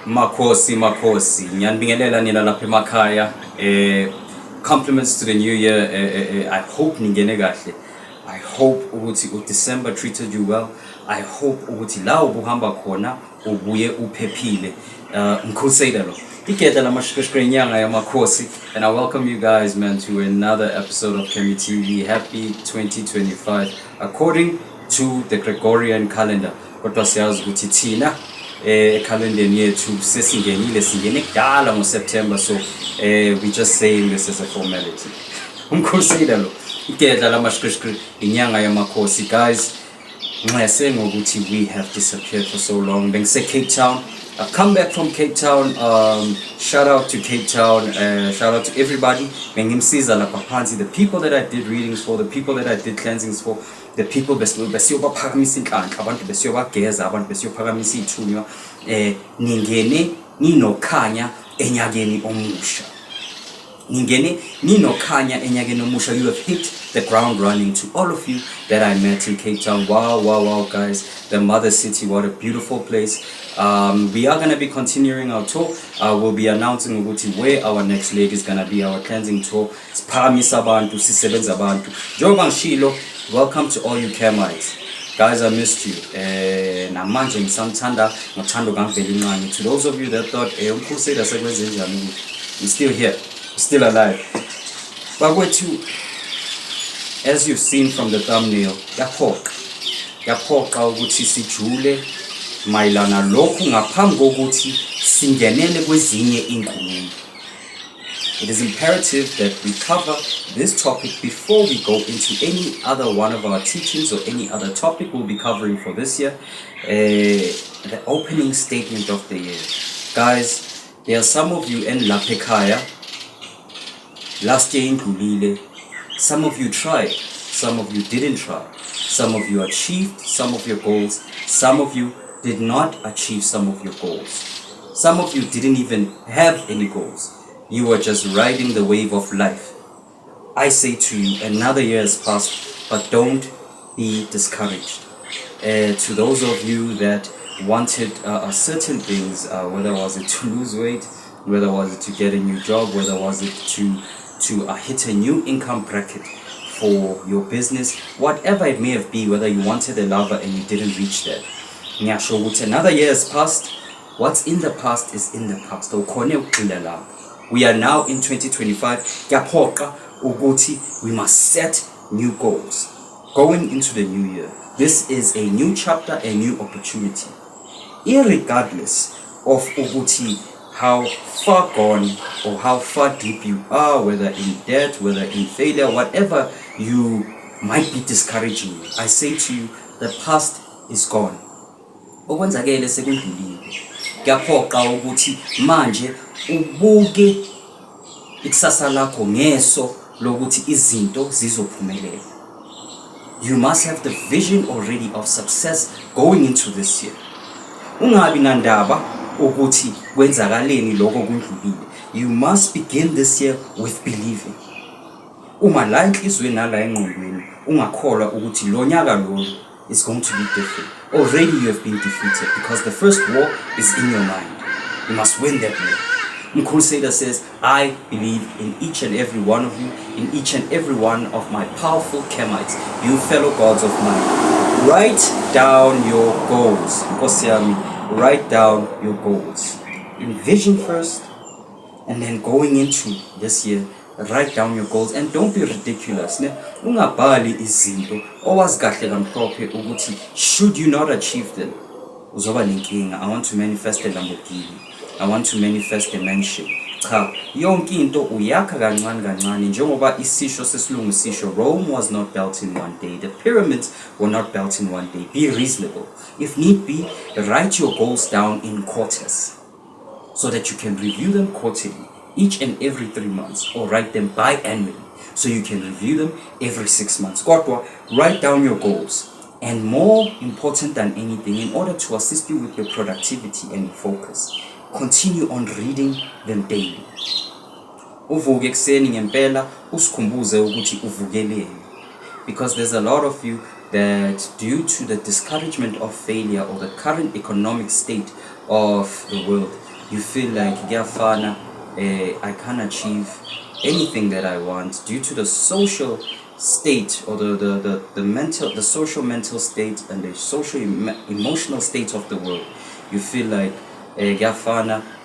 Makhosi. Ngiyanibingelela nina lapha emakhaya. Compliments to the new year. I hope ningene kahle. I hope ukuthi December treated you well. I hope ukuthi la ubuhamba khona ubuye uphephile. Ngikhulisela lo. Igedla lamashishishwe inyanga yamakhosi, and I welcome you guys, man, to another episode of Kemi TV. Happy 2025 according to the Gregorian calendar. Kodwa siyazi ukuthi thina calendar yethu singene kudala ngoSeptember, so we just saying this as a formality. Umkhosila lo igedla lamashishishwe inyanga yamakhosi. Guys, ngiyase ngokuthi we have disappeared for so long. Bengise Cape Town. I've come back from Cape Town. Shout out to Cape Town. Shout out to everybody. The people that I did readings for, the people that I did cleansings for, the people besiyobaphakamisa inhlanhla, abantu besiyobageza, abantu besiyophakamisa ithunywa. Ningene ninokhanya enyakeni omusha. Ningene ninokhanya enyakeni omusha. You have hit the ground running. To all of you that I met in Cape Town. Wow, guys. The mother city, what a beautiful place. We are going to be continuing our tour. We'll be announcing where our next leg is going to be, our cleansing tour. Siphakamisa abantu, sisebenza abantu. Njengoba ngishilo, welcome to all you Kemites. Guys, I missed you. Namanje ngisamthanda ngothando kaMveli Ncane. To those of you that thought umkhuseli asekwenze njani, I'm still here, still alive. But as you've seen from the thumbnail, yaphoqa ukuthi sijule mayelana lokhu ngaphambi kokuthi singenele kwezinye inkulumo. It is imperative that we cover this topic before we go into any other one of our teachings or any other topic we'll be covering for this year. The opening statement of the year. Guys, there are some of you in Lapekaya. Last year in Kulile, some of you tried, some of you didn't try. Some of you achieved some of your goals. Some of you did not achieve some of your goals. Some of you didn't even have any goals. You were just riding the wave of life. I say to you, another year has passed, but don't be discouraged. To those of you that wanted certain things, whether was it to lose weight, whether was it to get a new job, whether was it to hit a new income bracket for your business, whatever it may have been, whether you wanted a lover and you didn't reach that. Another year has passed. What's in the past is in the past. We are now in 2025. We must set new goals. Going into the new year, this is a new chapter, a new opportunity. Irregardless of how far gone or how far deep you are, whether in debt, whether in failure, whatever you might be discouraging you, I say to you, the past is gone. Okwenzakele sekudlulile. Kuyaphoqa ukuthi manje ubuke ikusasa lakho ngeso lokuthi izinto zizophumelela. You must have the vision already of success going into this year. Ungabi nandaba ukuthi kwenzakaleni lokho kudlulile. You must begin this year with believing. Uma la inhlizweni nala engqondweni ungakholwa ukuthi lo nyaka lo is going to be different. Already you have been defeated because the first war is in your mind. You must win that war. Mkhulusela says, I believe in each and every one of you, in each and every one of my powerful Kemites, you fellow gods of mine. Write down your goals. Write down your goals. Envision first, and then going into this year, write down your goals and don't be ridiculous. Ungabhali izinto owazikahle kamhlophe ukuthi should you not achieve them uzoba nenkinga. I want to manifest a Lamborghini. I want to manifest a mansion. Cha, yonke into uyakha kancane njengoba isisho sesilungu sisho, Rome was not built in one day. The pyramids were not built in one day. Be reasonable. If need be, write your goals down in quarters so that you can review them quarterly, each and every 3 months, or write them biannually so you can review them every 6 months. Kodwa, write down your goals. And more important than anything, in order to assist you with your productivity and your focus, continue on reading them daily. Uvuke ekuseni ngempela usikhumbuze ukuthi uvukeleni. Because there's a lot of you that due to the discouragement of failure or the current economic state of the world, you feel like I can't achieve anything that I want due to the social state or the social mental state and the social emotional state of the world. You feel like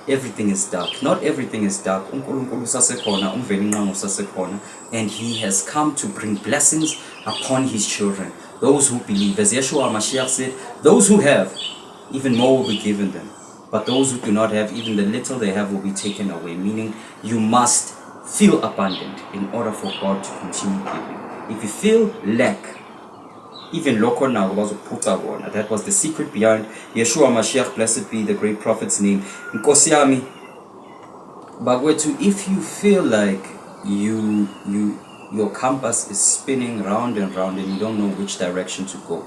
everything is dark. Not everything is dark. uNkulunkulu usasekhona, umvelinqangi usasekhona, and he has come to bring blessings upon his children, those who believe. As Yeshua Mashiach said, those who have, even more will be given them. But those who do not have, even the little they have will be taken away. Meaning, you must feel abundant in order for God to continue giving. If you feel lack, even local now was a putagona. That was the secret behind Yeshua Mashiach, blessed be the great prophet's name. Nkosi yami, Bagwetu, if you feel like your compass is spinning round and round and you don't know which direction to go,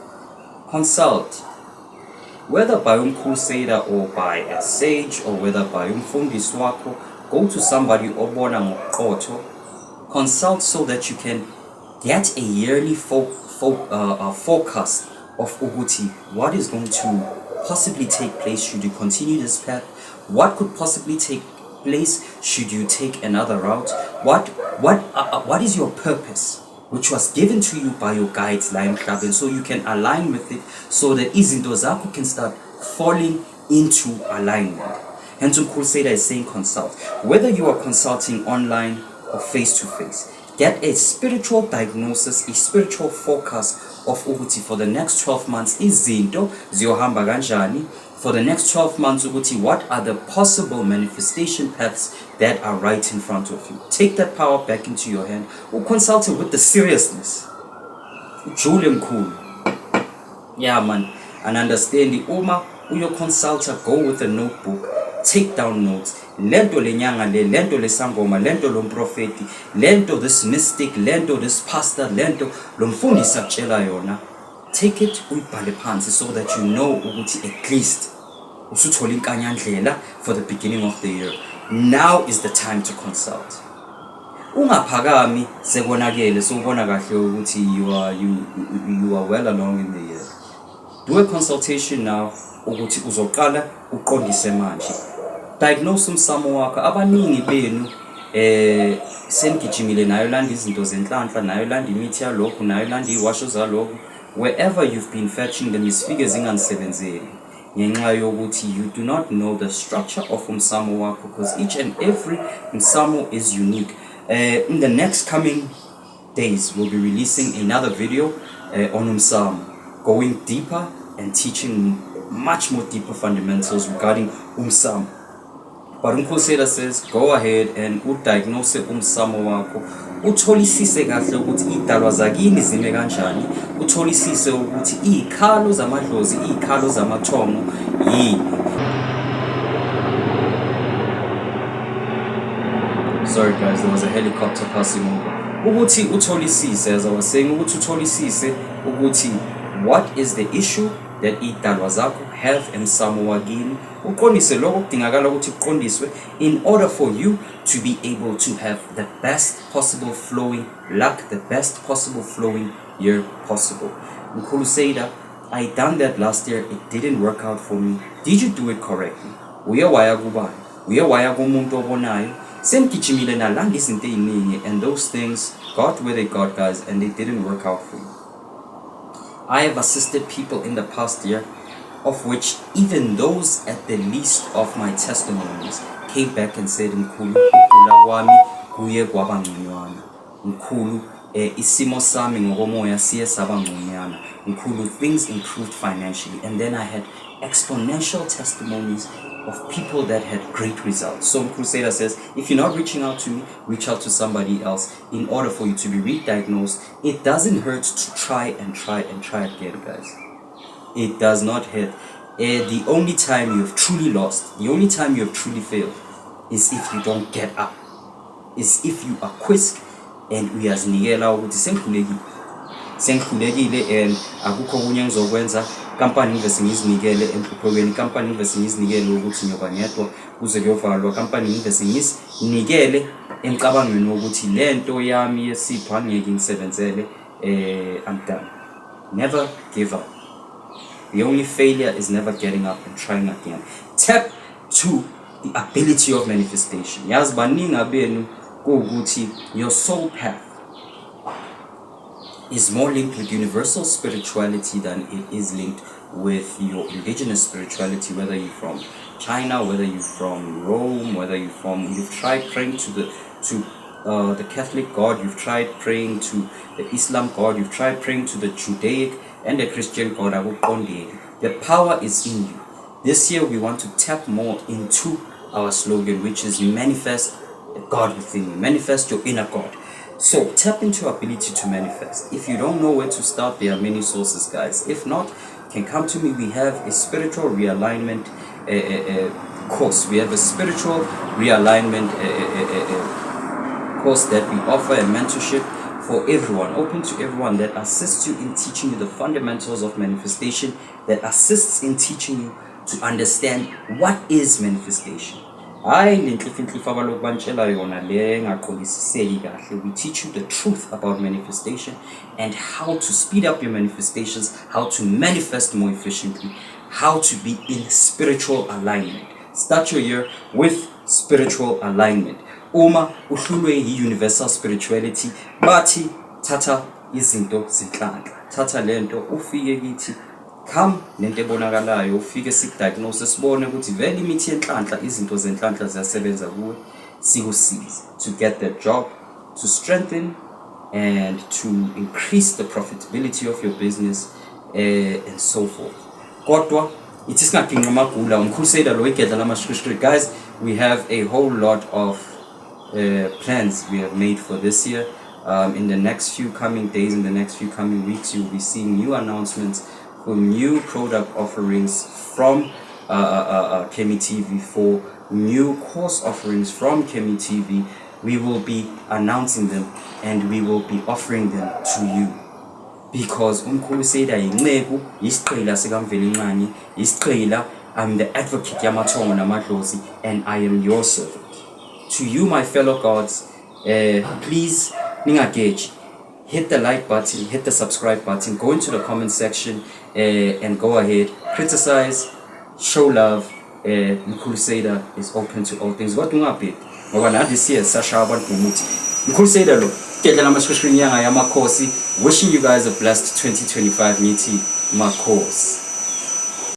consult, whether by crusader or by a sage or whether by umfundisi wakho. Go to somebody obona ngoqotho, consult so that you can get a yearly forecast of ukuthi what is going to possibly take place should you continue this path, what could possibly take place should you take another route, what is your purpose which was given to you by your guides la emhlabeni, so you can align with it so that izinto zakho can start falling into alignment. Hence, Crusader is saying consult. Whether you are consulting online or face to face, get a spiritual diagnosis, a spiritual forecast of ukuthi for the next 12 months izinto ziyohamba kanjani. For the next 12 months ukuthi what are the possible manifestation paths that are right in front of you. Take that power back into your hand. Consult it with the seriousness. Julian Cool. Yeah man. And understand the Uma uyo consulta, go with a notebook. Take down notes. Lento lenyanga le, lento le sangoma, lento lomprofeti, lento this mystic, lento this pastor, lento lomfundisi akutshela yona. Take it uyibhale phansi so that you know ukuthi at least usuthola inkanyandlela for the beginning of the year. Now is the time to consult. Ungaphakami sekonakele sobona kahle ukuthi you are well along in the year. Do a consultation now ukuthi uzoqala uqondise manje. Diagnose umsamo wakho. Abaningi benu sengijimile nayo landa izinto zenhlanhla, nayo landa imithi yalokho, nayo landa iwasho zalokho. Wherever you've been fetching them izifike zinganisebenzeli ngenxa yokuthi you do not know the structure of umsamo wakho, because each and every umsamo is unique. In the next coming days we'll be releasing another video on umsamo, going deeper and teaching much more deeper fundamentals regarding umsamo. But uNkosela says go ahead and diagnose umsamo wakho, utholisise kahle ukuthi idalwa zakini zime kanjani, utholisise ukuthi izikhalo zamadlozi, izikhalo zamathongo yini. Sorry guys, there was a helicopter passing over. Ukuthi utholisise, as I was saying, ukuthi utholisise ukuthi what is the issue that idalwa zakho have emsamo wakini. Uqondise lokho kudingakala ukuthi uqondiswe in order for you to be able to have the best possible flowing luck, the best possible flowing year possible. Crusader, I done that last year, it didn't work out for me. Did you do it correctly? Uye waya kubani? Uye waya kumuntu obonayo? Sengijimile nalanda izinto eziningi, and those things got where they got, guys, and they didn't work out for me. I have assisted people in the past year, of which even those at the least of my testimonies came back and said, Mkhulu, ukugula kwami kuye kwaba ngconywana. Mkhulu, isimo sami ngokomoya siye saba ngconywana. Mkhulu, things improved financially. And then I had exponential testimonies of people that had great results. So Crusader says, if you're not reaching out to me, reach out to somebody else in order for you to be re-diagnosed. It doesn't hurt to try again, guys. It does not hurt. The only time you have truly lost, the only time you have truly failed is if you don't get up. Is if you are quick and uyazinikela ukuthi sengikhulekile and akukho kunye ngizokwenza. Company invest ngizinikele emphuphelweni, company invest ngizinikele ukuthi nyoba ngedwa kuze kuyovalwa, company invest ngizinikele emcabangweni ukuthi lento yami yesipho angeke ngisebenzele. I'm done. Never give up. The only failure is never getting up and trying again. Tap to the ability of manifestation. Yazi baningi abenu kuwukuthi your soul path is more linked with universal spirituality than it is linked with your indigenous spirituality, whether you're from China, whether you're from Rome, whether you've tried praying to the Catholic God, you've tried praying to the Islam God, you've tried praying to the Judaic and the Christian God. The power is in you. This year we want to tap more into our slogan, which is manifest God within you, manifest your inner God. So tap into your ability to manifest. If you don't know where to start, there are many sources, guys. If not, you can come to me. We have a spiritual realignment course. We have a spiritual realignment course that we offer, a mentorship for everyone, open to everyone, that assists you in teaching you the fundamentals of manifestation, that assists in teaching you to understand what is manifestation. We teach you the truth about manifestation and how to speed up your manifestations, how to manifest more efficiently, how to be in spiritual alignment. Start your year with spiritual alignment. Uma uhlulwe universal spirituality, bathi tata izinto zinhlanhla. Tata lento ufike kithi, come nento ebonakalayo, ufike sikudiagnose sibone ukuthi vele imithi yenhlanhla, izinto zenhlanhla ziyasebenza kuwe, sikusize to get that job, to strengthen and to increase the profitability of your business and so forth. Kodwa it is not amagula umkhusela lo igedla lamashishri. Guys, we have a whole lot of plans we have made for this year. In the next few coming days, in the next few coming weeks, you'll be seeing new announcements for new product offerings from Kemi TV, for new course offerings from Kemi TV. We will be announcing them and we will be offering them to you. Because umkhusela yinceku, isiqhela sikamvelincane, isiqhela, I'm the advocate yamathongo namadlozi, and I am your servant. To you, my fellow gods, please ningagage, hit the like button, hit the subscribe button, go into the comment section and go ahead, criticize, show love. Mkhulusader is open to all things. What do you bit? Ngoba na this year sasha abantu ngomuthi Mkhulusader lo kedla lamashishri nyanga yamakhosi. Wishing you guys a blessed 2025 ngithi makhosi.